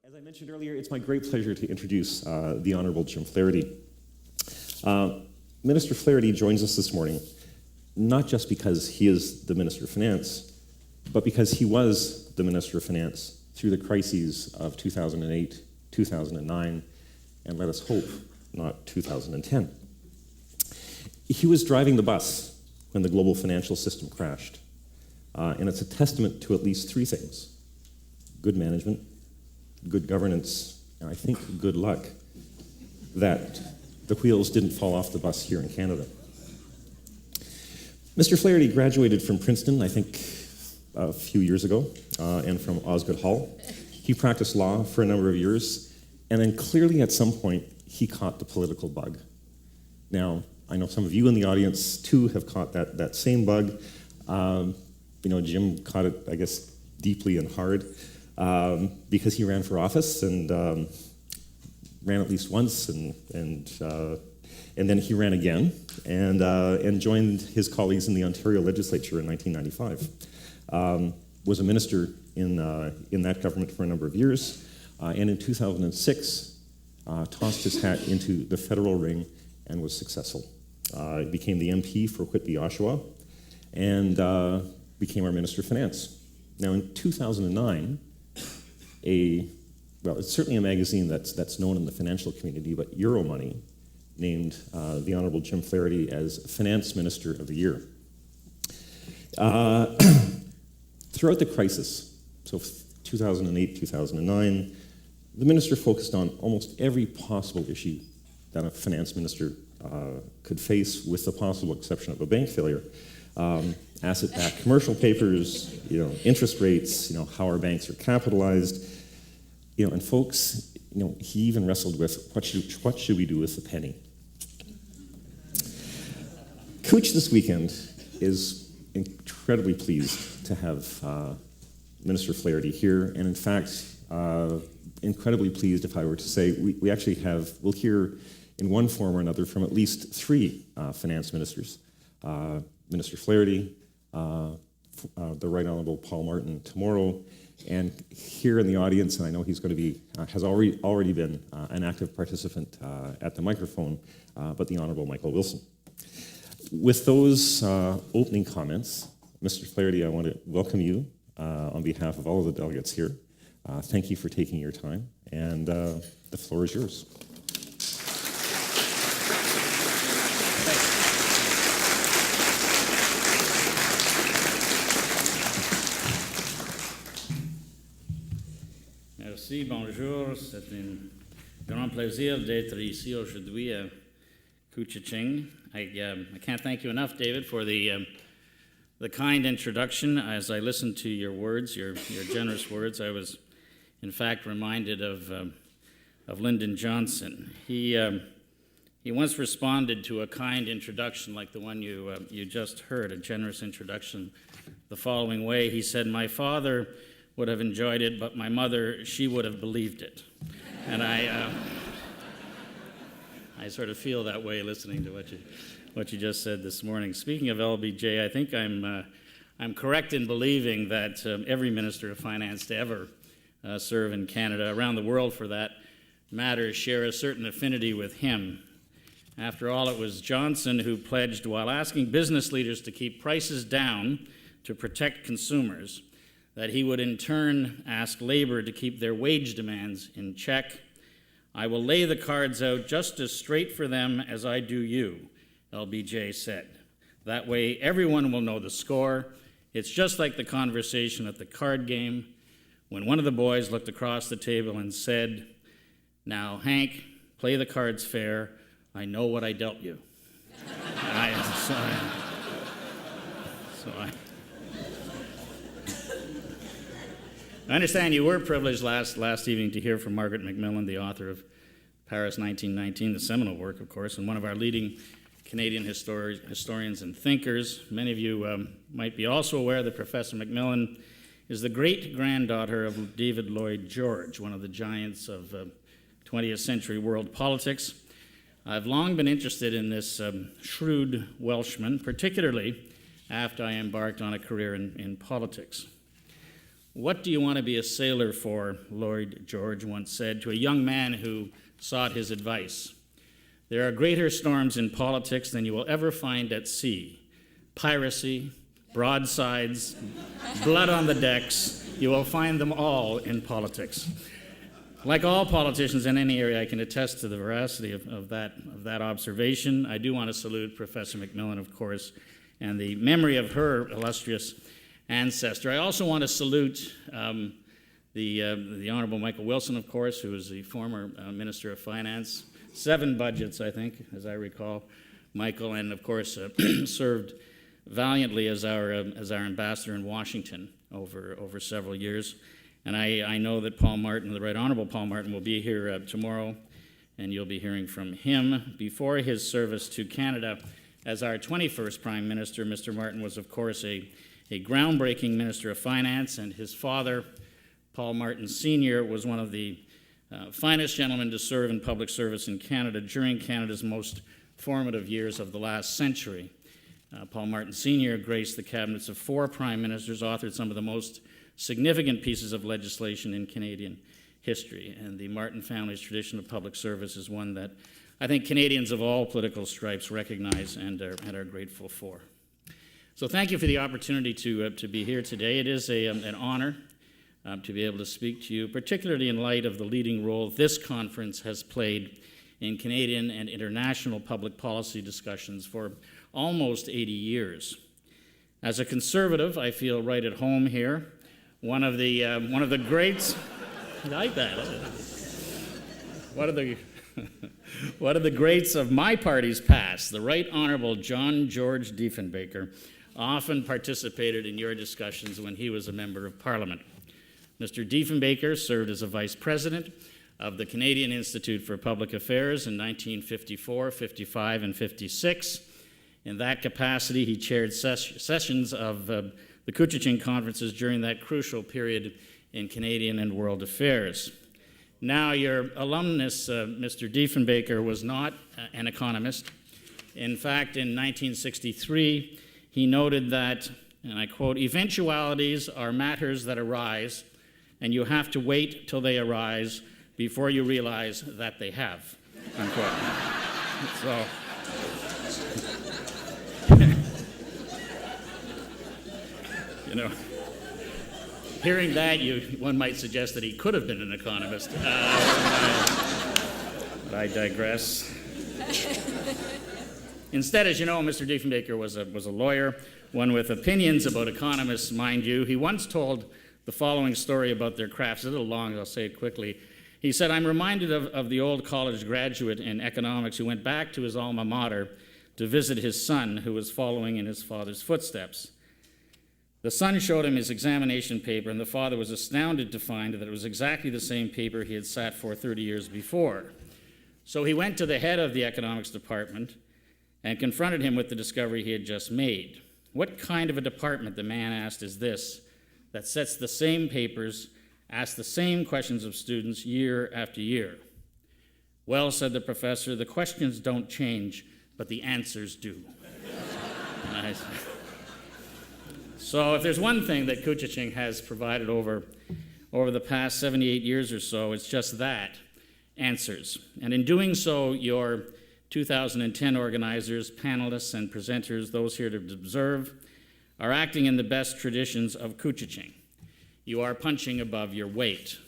As I mentioned earlier, it's my great pleasure to introduce the Honourable Jim Flaherty. Minister Flaherty joins us this morning, not just because he is the Minister of Finance, but because he was the Minister of Finance through the crises of 2008, 2009, and let us hope, not 2010. He was driving the bus when the global financial system crashed, and it's a testament to at least three things: good management, good governance, and I think good luck, that the wheels didn't fall off the bus here in Canada. Mr. Flaherty graduated from Princeton, I think, a few years ago, and from Osgoode Hall. He practiced law for a number of years, and then clearly at some point, he caught the political bug. Now, I know some of you in the audience, too, have caught that same bug. Jim caught it, I guess, deeply and hard, because he ran for office and ran at least once, and then he ran again and joined his colleagues in the Ontario legislature in 1995. Was a minister in that government for a number of years, and in 2006 tossed his hat into the federal ring and was successful. Became the MP for Whitby, Oshawa, and became our Minister of Finance. Now, in 2009, it's certainly a magazine that's known in the financial community, but Euromoney named the Honourable Jim Flaherty as Finance Minister of the Year. Throughout the crisis, so 2008, 2009, the minister focused on almost every possible issue that a finance minister could face, with the possible exception of a bank failure. Asset-backed commercial papers, interest rates, how our banks are capitalized, and folks, he even wrestled with what should we do with the penny. Couch this weekend is incredibly pleased to have Minister Flaherty here, and in fact, incredibly pleased, if I were to say, we actually we'll hear in one form or another from at least three finance ministers. Minister Flaherty, the Right Honourable Paul Martin tomorrow, and here in the audience, and I know he's going to be, has already been an active participant at the microphone, but the Honourable Michael Wilson. With those opening comments, Mr. Flaherty, I want to welcome you on behalf of all of the delegates here. Thank you for taking your time, and the floor is yours. Merci, bonjour. C'est un grand plaisir d'être ici aujourd'hui à Couchiching. I can't thank you enough, David, for the kind introduction. As I listened to your words, your generous words, I was, in fact, reminded of Lyndon Johnson. He once responded to a kind introduction like the one you just heard, a generous introduction, the following way. He said, "My father would have enjoyed it, but my mother, she would have believed it." And I sort of feel that way listening to what you just said this morning. Speaking of LBJ, I think I'm correct in believing that every Minister of Finance to ever serve in Canada, around the world for that matter, share a certain affinity with him. After all, it was Johnson who pledged, while asking business leaders to keep prices down to protect consumers, that he would in turn ask labor to keep their wage demands in check. "I will lay the cards out just as straight for them as I do you," LBJ said. "That way everyone will know the score. It's just like the conversation at the card game when one of the boys looked across the table and said, 'Now, Hank, play the cards fair. I know what I dealt you.'" I understand you were privileged last evening to hear from Margaret Macmillan, the author of Paris 1919, the seminal work, of course, and one of our leading Canadian historians and thinkers. Many of you might be also aware that Professor Macmillan is the great-granddaughter of David Lloyd George, one of the giants of 20th century world politics. I've long been interested in this shrewd Welshman, particularly after I embarked on a career in politics. "What do you want to be a sailor for?" Lloyd George once said to a young man who sought his advice. "There are greater storms in politics than you will ever find at sea. Piracy, broadsides, blood on the decks, you will find them all in politics." Like all politicians in any area, I can attest to the veracity of that observation. I do want to salute Professor McMillan, of course, and the memory of her illustrious ancestor. I also want to salute the Honorable Michael Wilson, of course, who is the former Minister of Finance. 7 budgets, I think, as I recall, Michael, and of course served valiantly as our ambassador in Washington over several years. And I know that Paul Martin, the Right Honorable Paul Martin, will be here tomorrow, and you'll be hearing from him. Before his service to Canada as our 21st Prime Minister, Mr. Martin was, of course, a groundbreaking Minister of Finance, and his father, Paul Martin Sr., was one of the finest gentlemen to serve in public service in Canada during Canada's most formative years of the last century. Paul Martin Sr. graced the cabinets of 4 prime ministers, authored some of the most significant pieces of legislation in Canadian history, and the Martin family's tradition of public service is one that I think Canadians of all political stripes recognize and are grateful for. So thank you for the opportunity to be here today. It is an honor to be able to speak to you, particularly in light of the leading role this conference has played in Canadian and international public policy discussions for almost 80 years. As a conservative, I feel right at home here. One of the greats. I like that. One of the greats of my party's past, the Right Honorable John George Diefenbaker, often participated in your discussions when he was a member of Parliament. Mr. Diefenbaker served as a vice president of the Canadian Institute for Public Affairs in 1954, 55, and 56. In that capacity, he chaired sessions of the Couchiching conferences during that crucial period in Canadian and world affairs. Now, your alumnus, Mr. Diefenbaker, was not an economist. In fact, in 1963, he noted that, and I quote, "Eventualities are matters that arise, and you have to wait till they arise before you realize that they have," unquote. So, you know, hearing that, one might suggest that he could have been an economist. But I digress. Instead, as you know, Mr. Diefenbaker was a lawyer, one with opinions about economists, mind you. He once told the following story about their crafts. It's a little long, I'll say it quickly. He said, "I'm reminded of the old college graduate in economics who went back to his alma mater to visit his son, who was following in his father's footsteps. The son showed him his examination paper, and the father was astounded to find that it was exactly the same paper he had sat for 30 years before. So he went to the head of the economics department and confronted him with the discovery he had just made. 'What kind of a department,' the man asked, 'is this that sets the same papers, asks the same questions of students year after year?' 'Well,' said the professor, 'the questions don't change, but the answers do.'" Nice. So if there's one thing that Couchiching has provided over the past 78 years or so, it's just that, answers. And in doing so, your 2010 organizers, panelists, and presenters, those here to observe, are acting in the best traditions of Couchiching. You are punching above your weight.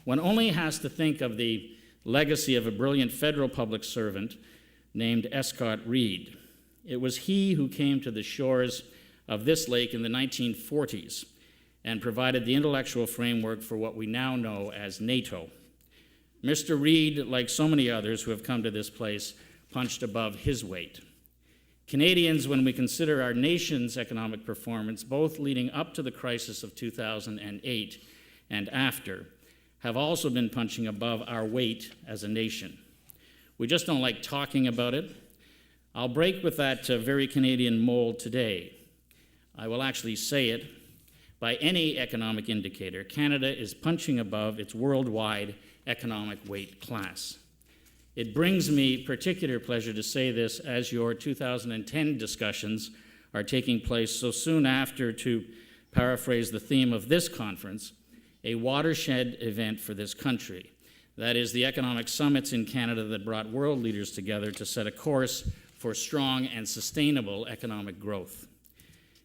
One only has to think of the legacy of a brilliant federal public servant named Escott Reed. It was he who came to the shores of this lake in the 1940s and provided the intellectual framework for what we now know as NATO. Mr. Reed, like so many others who have come to this place, punched above his weight. Canadians, when we consider our nation's economic performance, both leading up to the crisis of 2008 and after, have also been punching above our weight as a nation. We just don't like talking about it. I'll break with that very Canadian mold today. I will actually say it. By any economic indicator, Canada is punching above its worldwide economic weight class. It brings me particular pleasure to say this as your 2010 discussions are taking place so soon after to paraphrase the theme of this conference, a watershed event for this country. That is, the economic summits in Canada that brought world leaders together to set a course for strong and sustainable economic growth.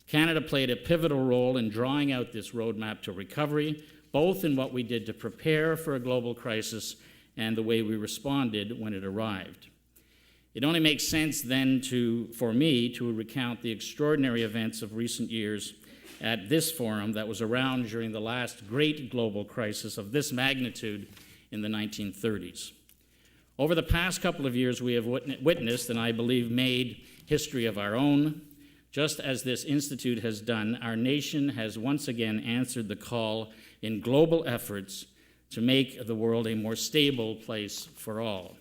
Canada played a pivotal role in drawing out this roadmap to recovery, both in what we did to prepare for a global crisis and the way we responded when it arrived. It only makes sense then for me to recount the extraordinary events of recent years at this forum that was around during the last great global crisis of this magnitude in the 1930s. Over the past couple of years, we have witnessed, and I believe made, history of our own. Just as this institute has done, our nation has once again answered the call in global efforts to make the world a more stable place for all.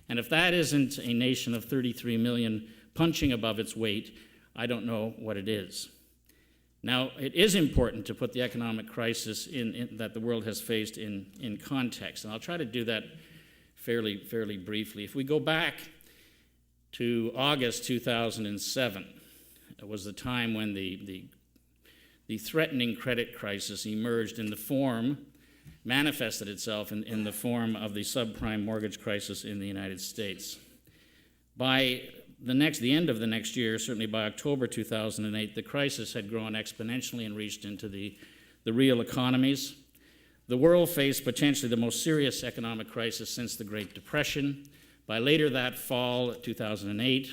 And if that isn't a nation of 33 million punching above its weight, I don't know what it is. Now, it is important to put the economic crisis that the world has faced in context, and I'll try to do that fairly briefly. If we go back to August 2007, it was the time when the threatening credit crisis emerged manifested itself in the form of the subprime mortgage crisis in the United States. By the end of the next year, certainly by October 2008, the crisis had grown exponentially and reached into the real economies. The world faced potentially the most serious economic crisis since the Great Depression. By later that fall, 2008,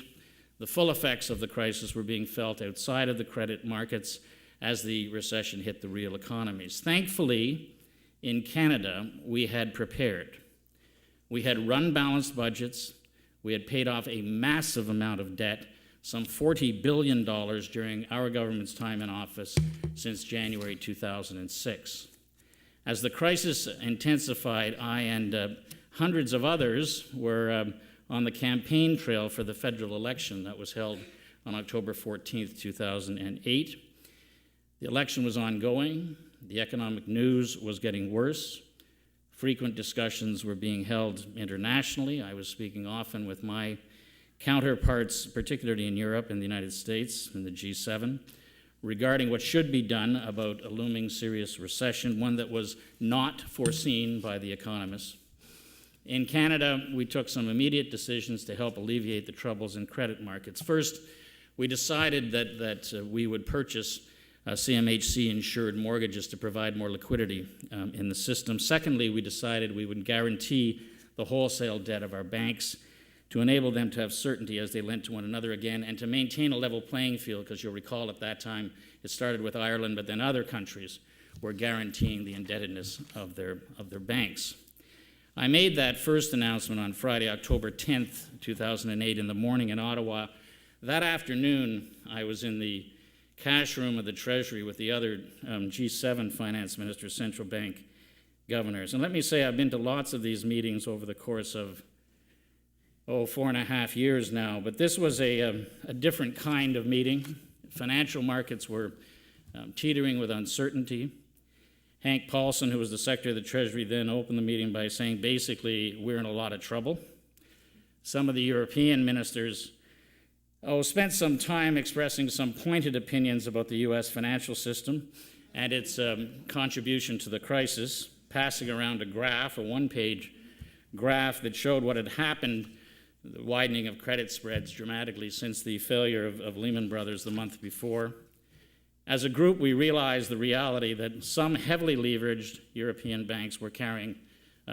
the full effects of the crisis were being felt outside of the credit markets as the recession hit the real economies. Thankfully, in Canada, we had prepared. We had run balanced budgets. We had paid off a massive amount of debt, some $40 billion during our government's time in office since January 2006. As the crisis intensified, I and hundreds of others were on the campaign trail for the federal election that was held on October 14th, 2008. The election was ongoing. The economic news was getting worse. Frequent discussions were being held internationally. I was speaking often with my counterparts, particularly in Europe and the United States and the G7, regarding what should be done about a looming serious recession, one that was not foreseen by the economists. In Canada, we took some immediate decisions to help alleviate the troubles in credit markets. First, we decided that we would purchase CMHC-insured mortgages to provide more liquidity in the system. Secondly, we decided we would guarantee the wholesale debt of our banks to enable them to have certainty as they lent to one another again and to maintain a level playing field, because you'll recall at that time it started with Ireland, but then other countries were guaranteeing the indebtedness of their banks. I made that first announcement on Friday, October 10th, 2008, in the morning in Ottawa. That afternoon, I was in the cash room of the Treasury with the other G7 finance ministers, central bank governors. And let me say, I've been to lots of these meetings over the course of, 4.5 years now, but this was a different kind of meeting. Financial markets were teetering with uncertainty. Hank Paulson, who was the Secretary of the Treasury then, opened the meeting by saying, basically, we're in a lot of trouble. Some of the European ministers spent some time expressing some pointed opinions about the U.S. financial system and its contribution to the crisis, passing around a one-page graph that showed what had happened, the widening of credit spreads dramatically since the failure of Lehman Brothers the month before. As a group, we realized the reality that some heavily leveraged European banks were carrying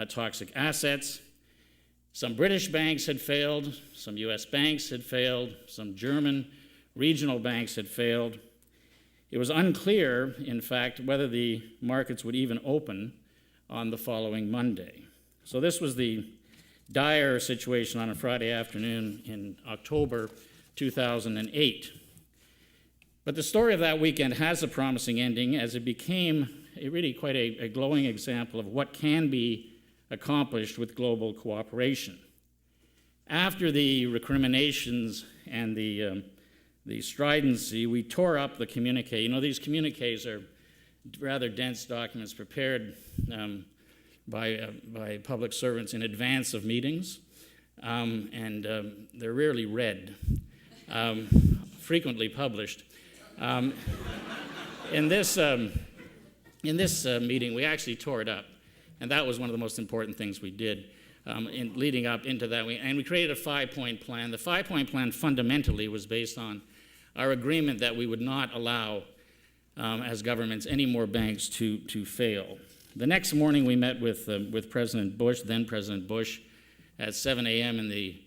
toxic assets. Some British banks had failed, some US banks had failed, some German regional banks had failed. It was unclear, in fact, whether the markets would even open on the following Monday. So this was the dire situation on a Friday afternoon in October 2008. But the story of that weekend has a promising ending, as it became really quite a glowing example of what can be accomplished with global cooperation. After the recriminations and the stridency, we tore up the communique. You know, these communiques are rather dense documents prepared by public servants in advance of meetings, and they're rarely read, frequently published. In this meeting, we actually tore it up, and that was one of the most important things we did in leading up into that. We created a 5-point plan. The 5-point plan fundamentally was based on our agreement that we would not allow, as governments, any more banks to fail. The next morning, we met with President Bush, then President Bush, at 7 a.m. in the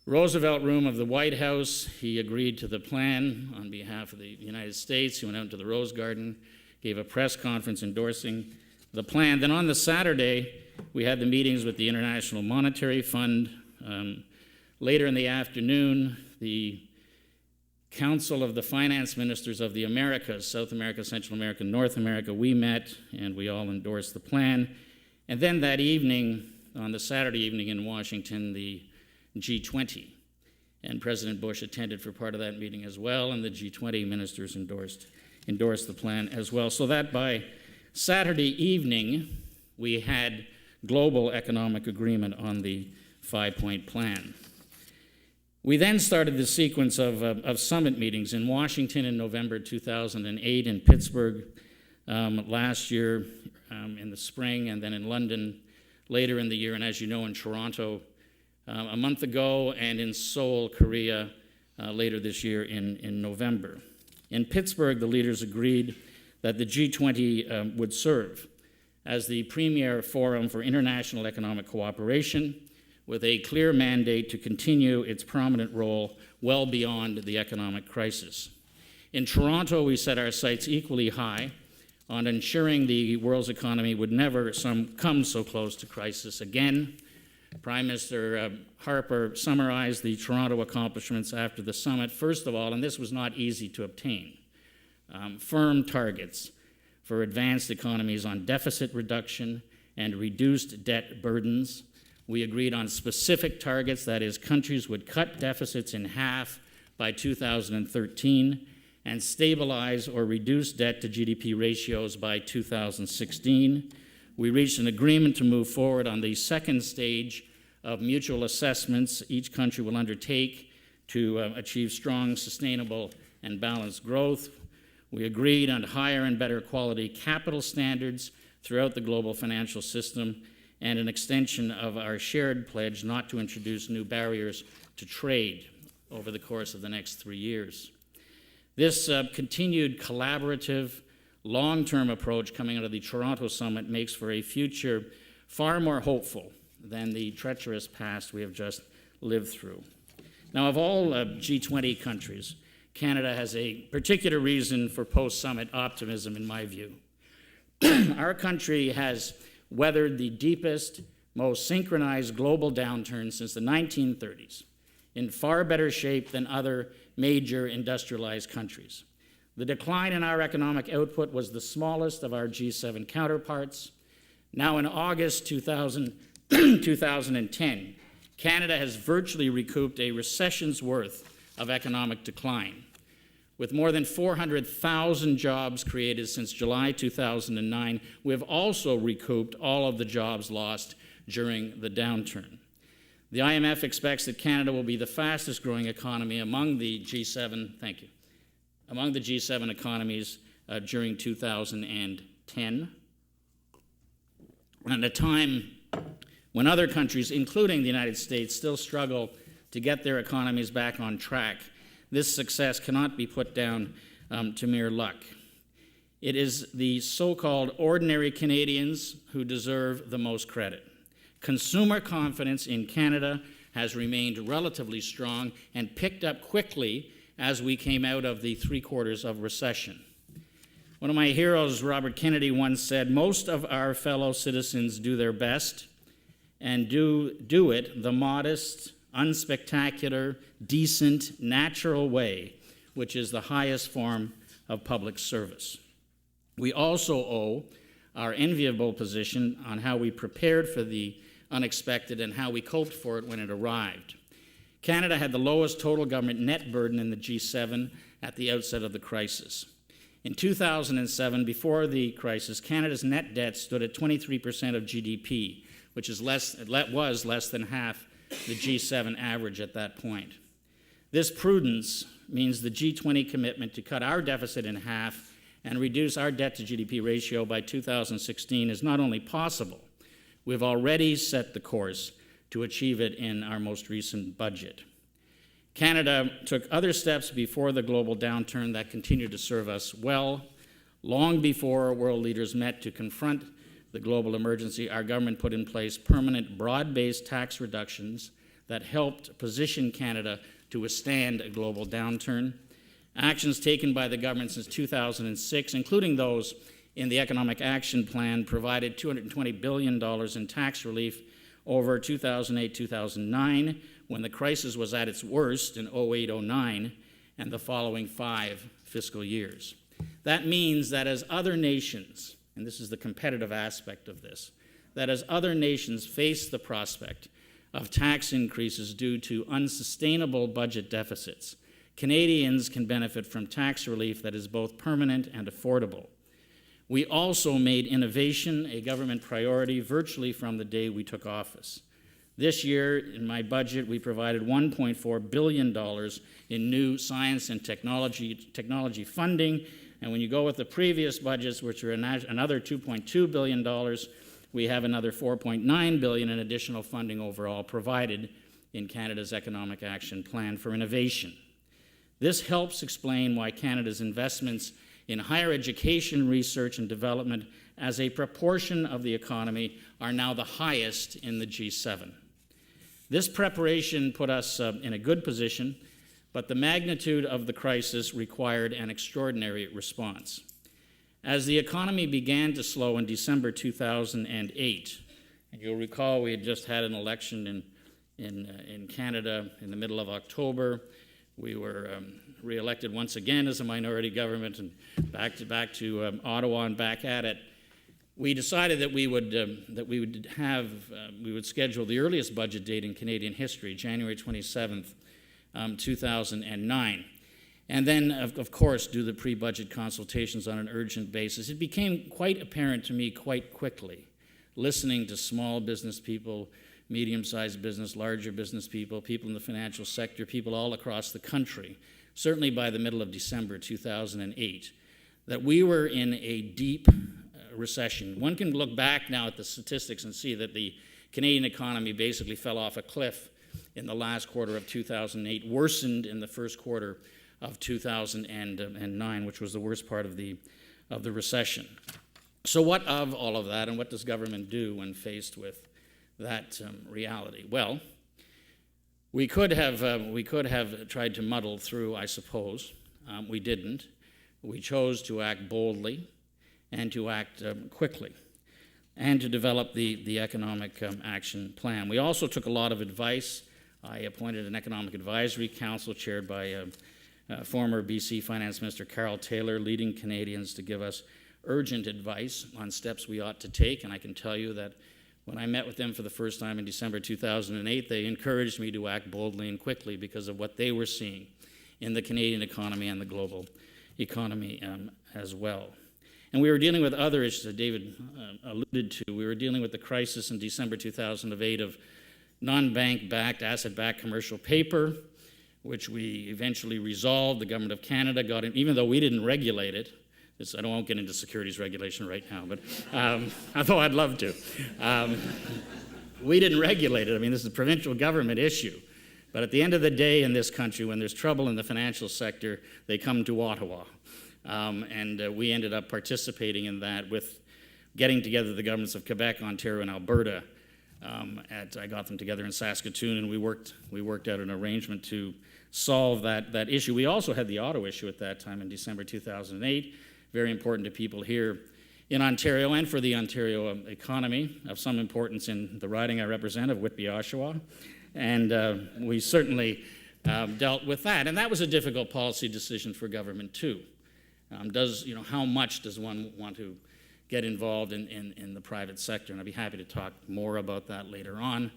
Roosevelt Room of the White House. He agreed to the plan on behalf of the United States. He went out to the Rose Garden, gave a press conference endorsing the plan. Then on the Saturday, we had the meetings with the International Monetary Fund. Later in the afternoon, the Council of the Finance Ministers of the Americas, South America, Central America, North America, we met and we all endorsed the plan. And then that evening, on the Saturday evening in Washington, the G20. And President Bush attended for part of that meeting as well, and the G20 ministers endorsed the plan as well. So that by Saturday evening, we had global economic agreement on the 5-point plan. We then started the sequence of summit meetings in Washington in November 2008, in Pittsburgh last year in the spring, and then in London later in the year, and as you know, in Toronto a month ago, and in Seoul, Korea later this year in November. In Pittsburgh, the leaders agreed that the G20 would serve as the premier forum for international economic cooperation, with a clear mandate to continue its prominent role well beyond the economic crisis. In Toronto, we set our sights equally high on ensuring the world's economy would never come so close to crisis again. Prime Minister Harper summarized the Toronto accomplishments after the summit. First of all, and this was not easy to obtain, firm targets for advanced economies on deficit reduction and reduced debt burdens. We agreed on specific targets, that is, countries would cut deficits in half by 2013 and stabilize or reduce debt to GDP ratios by 2016. We reached an agreement to move forward on the second stage of mutual assessments each country will undertake to achieve strong, sustainable, and balanced growth. We agreed on higher and better quality capital standards throughout the global financial system, and an extension of our shared pledge not to introduce new barriers to trade over the course of the next 3 years. This continued collaborative, long-term approach coming out of the Toronto summit makes for a future far more hopeful than the treacherous past we have just lived through. Now, of all G20 countries, Canada has a particular reason for post-summit optimism, in my view. Our country has weathered the deepest, most synchronized global downturn since the 1930s, in far better shape than other major industrialized countries. The decline in our economic output was the smallest of our G7 counterparts. Now in August 2010, Canada has virtually recouped a recession's worth of economic decline. With more than 400,000 jobs created since July 2009, we have also recouped all of the jobs lost during the downturn. The IMF expects that Canada will be the fastest growing economy among the G7, among the G7 economies during 2010. At a time when other countries, including the United States, still struggle to get their economies back on track, this success cannot be put down to mere luck. It is the so-called ordinary Canadians who deserve the most credit. Consumer confidence in Canada has remained relatively strong and picked up quickly as we came out of the 3 quarters of recession. One of my heroes, Robert Kennedy, once said, "Most of our fellow citizens do their best and do it the modest, unspectacular, decent, natural way, which is the highest form of public service." We also owe our enviable position on how we prepared for the unexpected and how we coped for it when it arrived. Canada had the lowest total government net burden in the G7 at the outset of the crisis. In 2007, before the crisis, Canada's net debt stood at 23% of GDP, which was less than half the G7 average at that point. This prudence means the G20 commitment to cut our deficit in half and reduce our debt to GDP ratio by 2016 is not only possible, we've already set the course to achieve it in our most recent budget. Canada took other steps before the global downturn that continue to serve us well. Long before world leaders met to confront the global emergency, our government put in place permanent broad-based tax reductions that helped position Canada to withstand a global downturn. Actions taken by the government since 2006, including those in the Economic Action Plan, provided $220 billion in tax relief over 2008-2009, when the crisis was at its worst in 2008-09 and the following 5 fiscal years. That means that as other nations, and this is the competitive aspect of this, that as other nations face the prospect of tax increases due to unsustainable budget deficits, Canadians can benefit from tax relief that is both permanent and affordable. We also made innovation a government priority virtually from the day we took office. This year, in my budget, we provided $1.4 billion in new science and technology funding. And when you go with the previous budgets, which are another $2.2 billion, we have another $4.9 billion in additional funding overall provided in Canada's Economic Action Plan for innovation. This helps explain why Canada's investments in higher education, research, and development as a proportion of the economy are now the highest in the G7. This preparation put us in a good position, but the magnitude of the crisis required an extraordinary response. As the economy began to slow in December 2008, and you'll recall we had just had an election in Canada in the middle of October. We were re-elected once again as a minority government, and back to Ottawa and back at it. We decided that we would schedule the earliest budget date in Canadian history, January 27th, 2009. And then, of course, do the pre-budget consultations on an urgent basis. It became quite apparent to me quite quickly, listening to small business people, medium-sized business, larger business people, people in the financial sector, people all across the country, certainly by the middle of December 2008, that we were in a deep recession. One can look back now at the statistics and see that the Canadian economy basically fell off a cliff in the last quarter of 2008, worsened in the first quarter of 2009, which was the worst part of the recession. So what of all of that, and what does government do when faced with that reality? Well, we could have tried to muddle through, I suppose. We didn't. We chose to act boldly and to act quickly, and to develop the Economic Action Plan. We also took a lot of advice. I appointed an Economic Advisory Council chaired by former BC Finance Minister Carol Taylor, leading Canadians to give us urgent advice on steps we ought to take. And I can tell you that when I met with them for the first time in December 2008, they encouraged me to act boldly and quickly because of what they were seeing in the Canadian economy and the global economy as well. And we were dealing with other issues that David alluded to. We were dealing with the crisis in December 2008 of non-bank-backed, asset-backed commercial paper, which we eventually resolved. The Government of Canada got in, even though we didn't regulate it. I won't get into securities regulation right now, but although I'd love to. We didn't regulate it. I mean, this is a provincial government issue. But at the end of the day in this country, when there's trouble in the financial sector, they come to Ottawa. And we ended up participating in that with getting together the governments of Quebec, Ontario, and Alberta. I got them together in Saskatoon, and we worked out an arrangement to solve that issue. We also had the auto issue at that time in December 2008, very important to people here in Ontario and for the Ontario economy, of some importance in the riding I represent of Whitby-Oshawa. And we certainly dealt with that. And that was a difficult policy decision for government, too. How much does one want to get involved in the private sector? And I'd be happy to talk more about that later on.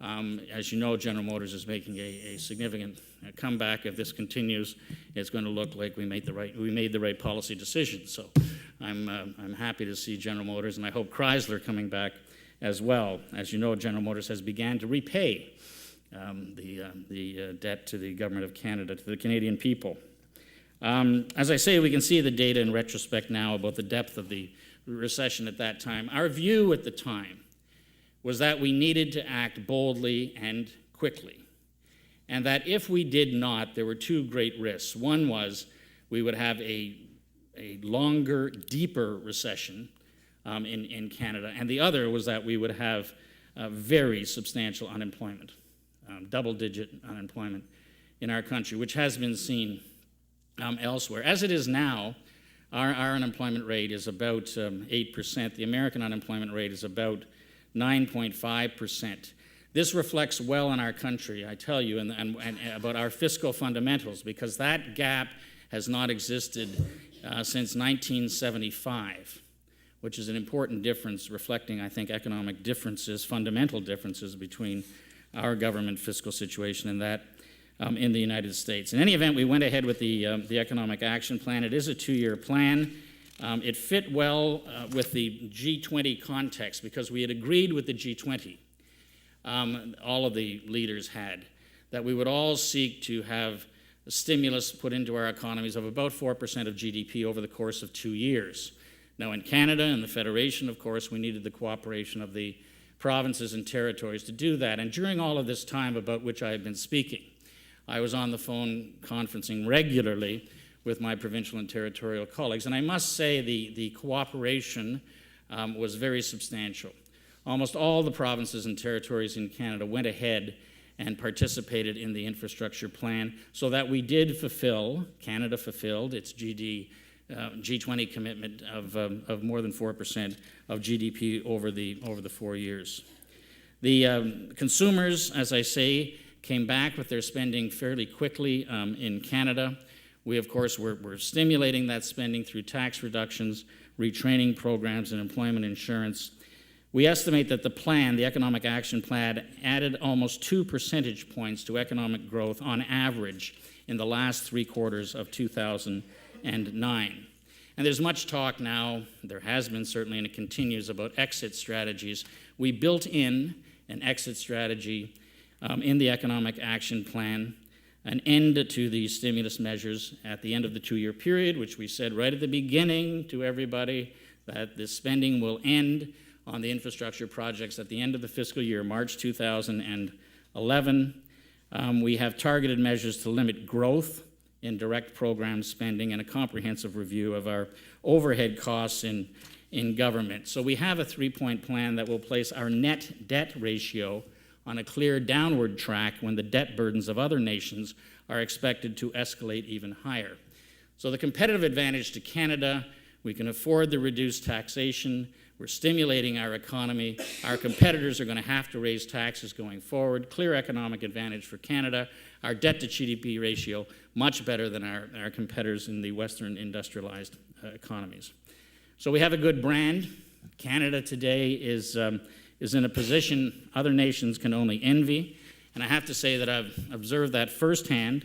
As you know, General Motors is making a significant comeback. If this continues, it's going to look like we made the right policy decision. So I'm happy to see General Motors, and I hope Chrysler coming back as well. As you know, General Motors has began to repay the debt to the Government of Canada, to the Canadian people. As I say, we can see the data in retrospect now about the depth of the recession at that time. Our view at the time was that we needed to act boldly and quickly, and that if we did not, there were two great risks. One was we would have a longer, deeper recession in Canada, and the other was that we would have very substantial unemployment, double-digit unemployment in our country, which has been seen elsewhere. As it is now, our unemployment rate is about 8%. The American unemployment rate is about 9.5%. This reflects well on our country, I tell you, and about our fiscal fundamentals, because that gap has not existed since 1975, which is an important difference, reflecting, I think, economic differences, fundamental differences between our government fiscal situation and that in the United States. In any event, we went ahead with the Economic Action Plan. It is a 2-year plan. It fit well with the G20 context because we had agreed with the G20, all of the leaders had, that we would all seek to have a stimulus put into our economies of about 4% of GDP over the course of 2 years. Now, in Canada and the Federation, of course, we needed the cooperation of the provinces and territories to do that. And during all of this time about which I have been speaking, I was on the phone conferencing regularly with my provincial and territorial colleagues, and I must say the cooperation was very substantial. Almost all the provinces and territories in Canada went ahead and participated in the infrastructure plan so that we did Canada fulfilled its G20 commitment of more than 4% of GDP over the 4 years. The consumers, as I say, came back with their spending fairly quickly in Canada. We, of course, were stimulating that spending through tax reductions, retraining programs, and employment insurance. We estimate that the Economic Action Plan, added almost 2 percentage points to economic growth on average in the last 3 quarters of 2009. And there's much talk now, there has been certainly, and it continues, about exit strategies. We built in an exit strategy in the Economic Action Plan, an end to the stimulus measures at the end of the 2-year period, which we said right at the beginning to everybody that the spending will end on the infrastructure projects at the end of the fiscal year, March 2011. We have targeted measures to limit growth in direct program spending and a comprehensive review of our overhead costs in government. So we have a 3-point plan that will place our net debt ratio on a clear downward track when the debt burdens of other nations are expected to escalate even higher. So the competitive advantage to Canada, we can afford the reduced taxation, we're stimulating our economy, our competitors are going to have to raise taxes going forward, clear economic advantage for Canada, our debt to GDP ratio much better than our competitors in the Western industrialized economies. So we have a good brand. Canada today is in a position other nations can only envy, and I have to say that I've observed that firsthand.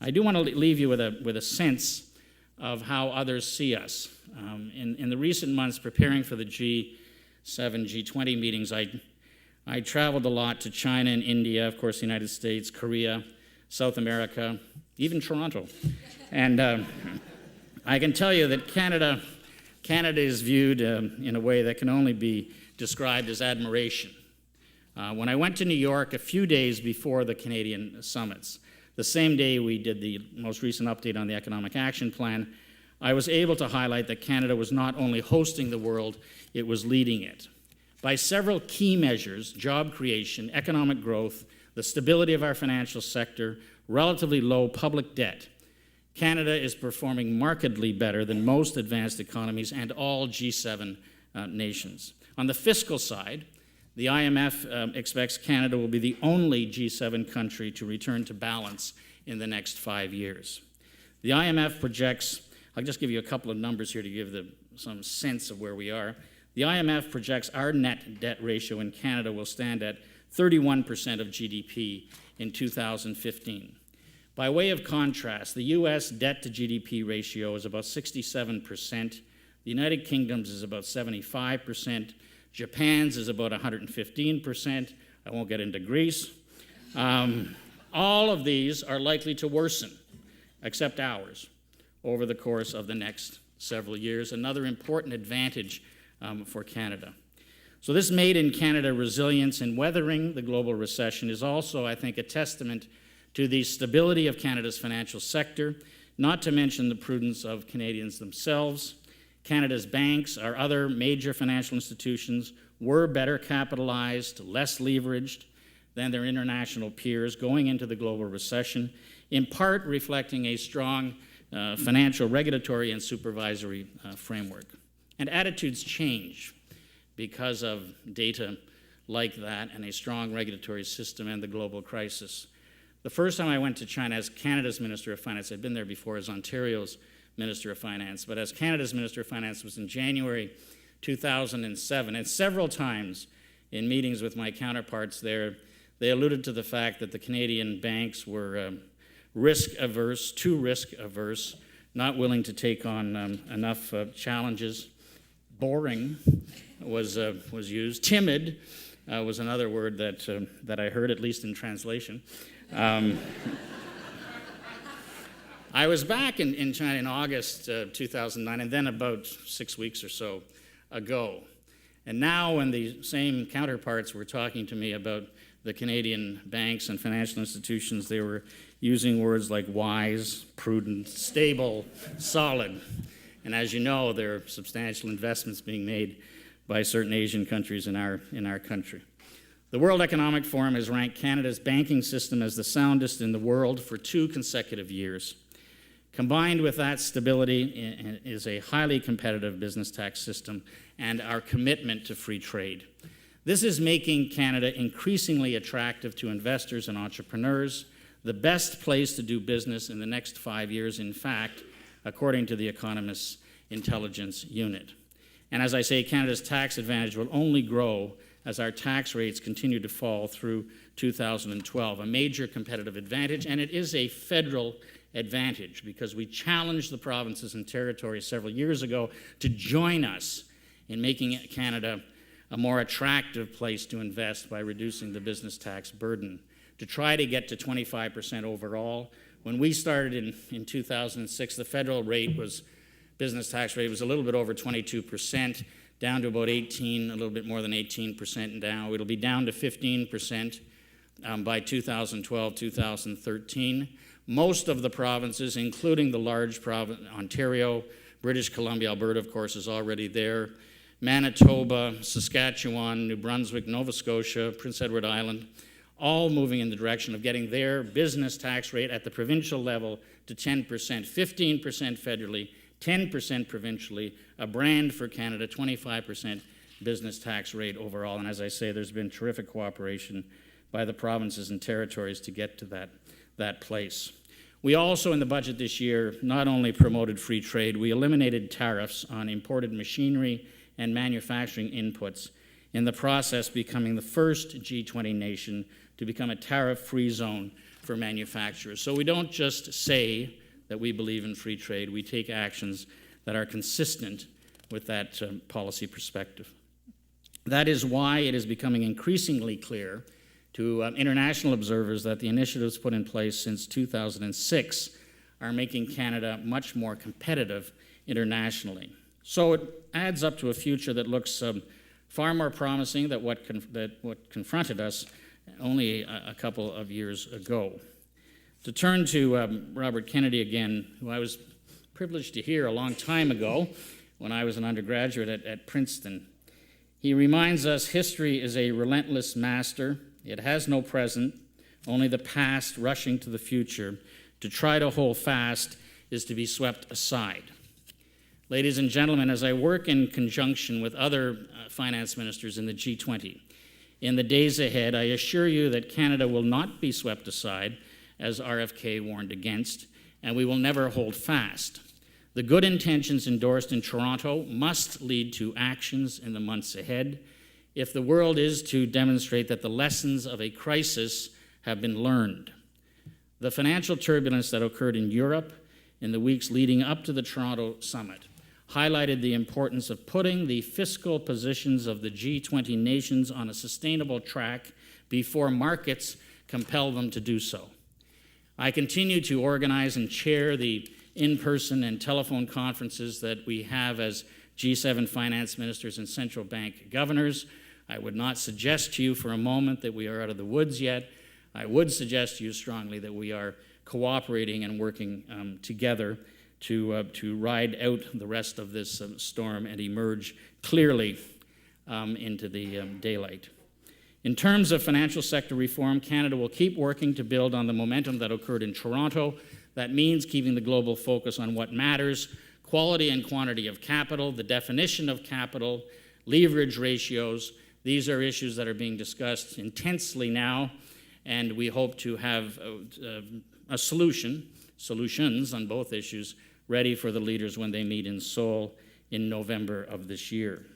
I do want to leave you with a sense of how others see us. In the recent months preparing for the G7, G20 meetings, I traveled a lot to China and India, of course the United States, Korea, South America, even Toronto. And I can tell you that Canada is viewed in a way that can only be described as admiration. When I went to New York a few days before the Canadian summits, the same day we did the most recent update on the Economic Action Plan, I was able to highlight that Canada was not only hosting the world, it was leading it. By several key measures, job creation, economic growth, the stability of our financial sector, relatively low public debt, Canada is performing markedly better than most advanced economies and all G7 nations. On the fiscal side, the IMF expects Canada will be the only G7 country to return to balance in the next 5 years. The IMF projects, I'll just give you a couple of numbers here to give some sense of where we are. The IMF projects our net debt ratio in Canada will stand at 31% of GDP in 2015. By way of contrast, the US debt to GDP ratio is about 67%, the United Kingdom's is about 75%, Japan's is about 115%, I won't get into Greece. All of these are likely to worsen, except ours. over the course of the next several years, another important advantage for Canada. So this made in Canada resilience in weathering the global recession is also, I think, a testament to the stability of Canada's financial sector, not to mention the prudence of Canadians themselves. Canada's banks, our other major financial institutions, were better capitalized, less leveraged than their international peers going into the global recession, in part reflecting a strong financial regulatory and supervisory framework. And attitudes change because of data like that and a strong regulatory system and the global crisis. The first time I went to China as Canada's Minister of Finance, I'd been there before as Ontario's Minister of Finance, but as Canada's Minister of Finance was in January 2007, and several times in meetings with my counterparts there, they alluded to the fact that the Canadian banks were risk-averse, too risk-averse, not willing to take on enough challenges. Boring was used. Timid was another word that I heard, at least in translation. I was back in China in August 2009, and then about 6 weeks or so ago. And now when the same counterparts were talking to me about the Canadian banks and financial institutions, they were using words like wise, prudent, stable, solid. And as you know, there are substantial investments being made by certain Asian countries in our country. The World Economic Forum has ranked Canada's banking system as the soundest in the world for 2 consecutive years. Combined with that stability is a highly competitive business tax system and our commitment to free trade. This is making Canada increasingly attractive to investors and entrepreneurs, the best place to do business in the next 5 years, in fact, according to the Economist's Intelligence Unit. And as I say, Canada's tax advantage will only grow as our tax rates continue to fall through 2012, a major competitive advantage, and it is a federal advantage because we challenged the provinces and territories several years ago to join us in making Canada a more attractive place to invest by reducing the business tax burden, to try to get to 25% overall. When we started in 2006, the federal business tax rate was a little bit over 22%, down to about 18, a little bit more than 18% now. It'll be down to 15% by 2012, 2013. Most of the provinces, including the large province, Ontario, British Columbia, Alberta, of course, is already there, Manitoba, Saskatchewan, New Brunswick, Nova Scotia, Prince Edward Island, all moving in the direction of getting their business tax rate at the provincial level to 10%, 15% federally, 10% provincially, a brand for Canada, 25% business tax rate overall. And as I say, there's been terrific cooperation by the provinces and territories to get to that place. We also, in the budget this year, not only promoted free trade, we eliminated tariffs on imported machinery and manufacturing inputs, in the process becoming the first G20 nation to become a tariff-free zone for manufacturers. So we don't just say that we believe in free trade, we take actions that are consistent with that policy perspective. That is why it is becoming increasingly clear to international observers that the initiatives put in place since 2006 are making Canada much more competitive internationally. So it adds up to a future that looks far more promising than what confronted us only a couple of years ago. To turn to Robert Kennedy again, who I was privileged to hear a long time ago when I was an undergraduate at Princeton, he reminds us history is a relentless master. It has no present, only the past rushing to the future. To try to hold fast is to be swept aside. Ladies and gentlemen, as I work in conjunction with other finance ministers in the G20, in the days ahead, I assure you that Canada will not be swept aside, as RFK warned against, and we will never hold fast. The good intentions endorsed in Toronto must lead to actions in the months ahead if the world is to demonstrate that the lessons of a crisis have been learned. The financial turbulence that occurred in Europe in the weeks leading up to the Toronto summit highlighted the importance of putting the fiscal positions of the G20 nations on a sustainable track before markets compel them to do so. I continue to organize and chair the in-person and telephone conferences that we have as G7 finance ministers and central bank governors. I would not suggest to you for a moment that we are out of the woods yet. I would suggest to you strongly that we are cooperating and working together to ride out the rest of this storm and emerge clearly into the daylight. In terms of financial sector reform, Canada will keep working to build on the momentum that occurred in Toronto. That means keeping the global focus on what matters: quality and quantity of capital, the definition of capital, leverage ratios. These are issues that are being discussed intensely now, and we hope to have solutions on both issues ready for the leaders when they meet in Seoul in November of this year.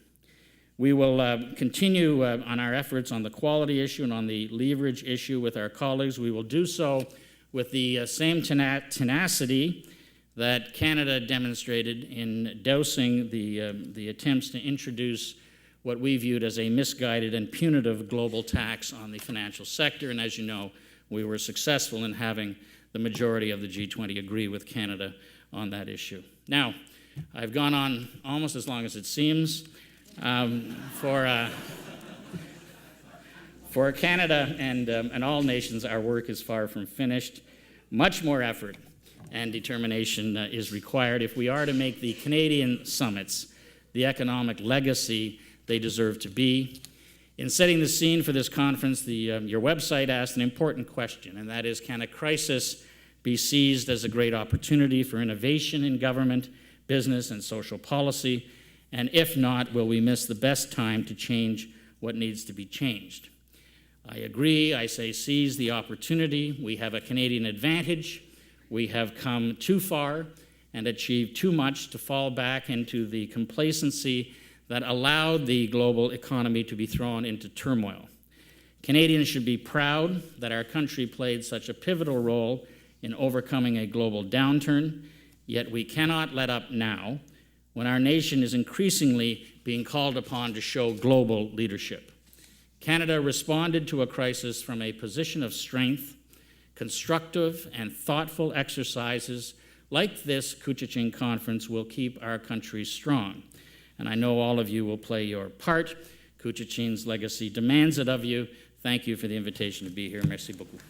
We will continue on our efforts on the quality issue and on the leverage issue with our colleagues. We will do so with the same tenacity that Canada demonstrated in dousing the attempts to introduce what we viewed as a misguided and punitive global tax on the financial sector. And as you know, we were successful in having the majority of the G20 agree with Canada on that issue. Now, I've gone on almost as long as it seems. For Canada and all nations, our work is far from finished. Much more effort and determination is required if we are to make the Canadian summits the economic legacy they deserve to be. In setting the scene for this conference, your website asked an important question, and that is, can a crisis be seized as a great opportunity for innovation in government, business, and social policy? And if not, will we miss the best time to change what needs to be changed? I agree. I say seize the opportunity. We have a Canadian advantage. We have come too far and achieved too much to fall back into the complacency that allowed the global economy to be thrown into turmoil. Canadians should be proud that our country played such a pivotal role in overcoming a global downturn, yet we cannot let up now when our nation is increasingly being called upon to show global leadership. Canada responded to a crisis from a position of strength. Constructive and thoughtful exercises like this Couchiching conference will keep our country strong. And I know all of you will play your part. Couchiching's legacy demands it of you. Thank you for the invitation to be here. Merci beaucoup.